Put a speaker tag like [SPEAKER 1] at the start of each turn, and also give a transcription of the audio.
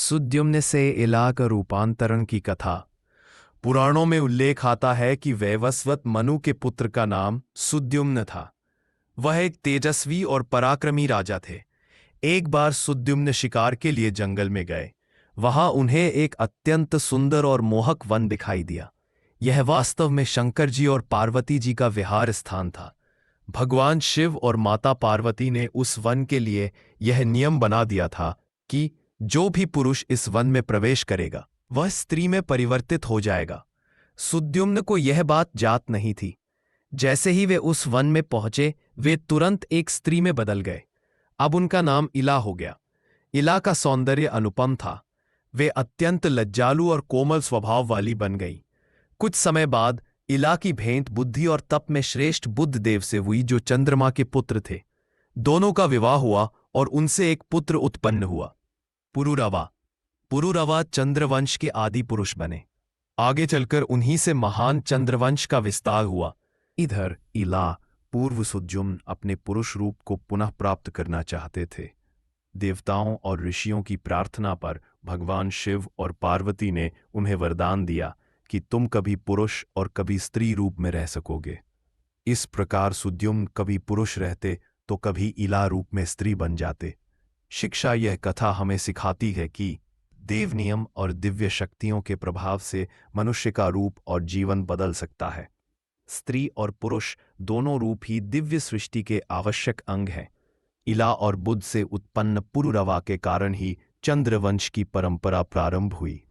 [SPEAKER 1] सुद्युम्न से इला का रूपांतरण की कथा। पुराणों में उल्लेख आता है कि वैवस्वत मनु के पुत्र का नाम सुद्युम्न था। वह एक तेजस्वी और पराक्रमी राजा थे। एक बार सुद्युम्न शिकार के लिए जंगल में गए। वहां उन्हें एक अत्यंत सुंदर और मोहक वन दिखाई दिया। यह वास्तव में शंकर जी और पार्वती जी का विहार स्थान था। भगवान शिव और माता पार्वती ने उस वन के लिए यह नियम बना दिया था कि जो भी पुरुष इस वन में प्रवेश करेगा वह स्त्री में परिवर्तित हो जाएगा। सुद्युम्न को यह बात जात नहीं थी। जैसे ही वे उस वन में पहुंचे वे तुरंत एक स्त्री में बदल गए। अब उनका नाम इला हो गया। इला का सौंदर्य अनुपम था। वे अत्यंत लज्जालु और कोमल स्वभाव वाली बन गई। कुछ समय बाद इला की भेंट बुद्धि और तप में श्रेष्ठ बुद्ध देव से हुई, जो चंद्रमा के पुत्र थे। दोनों का विवाह हुआ और उनसे एक पुत्र उत्पन्न हुआ, पुरुरवा। पुरुरवा चंद्रवंश के आदि पुरुष बने। आगे चलकर उन्हीं से महान चंद्रवंश का विस्तार हुआ। इधर इला पूर्व सुद्युम्न अपने पुरुष रूप को पुनः प्राप्त करना चाहते थे। देवताओं और ऋषियों की प्रार्थना पर भगवान शिव और पार्वती ने उन्हें वरदान दिया कि तुम कभी पुरुष और कभी स्त्री रूप में रह सकोगे। इस प्रकार सुद्युम्न कभी पुरुष रहते तो कभी इला रूप में स्त्री बन जाते। शिक्षा यह कथा हमें सिखाती है कि देव नियम और दिव्य शक्तियों के प्रभाव से मनुष्य का रूप और जीवन बदल सकता है। स्त्री और पुरुष दोनों रूप ही दिव्य सृष्टि के आवश्यक अंग हैं। इला और बुद्ध से उत्पन्न पुरुरवा के कारण ही चंद्रवंश की परंपरा प्रारंभ हुई।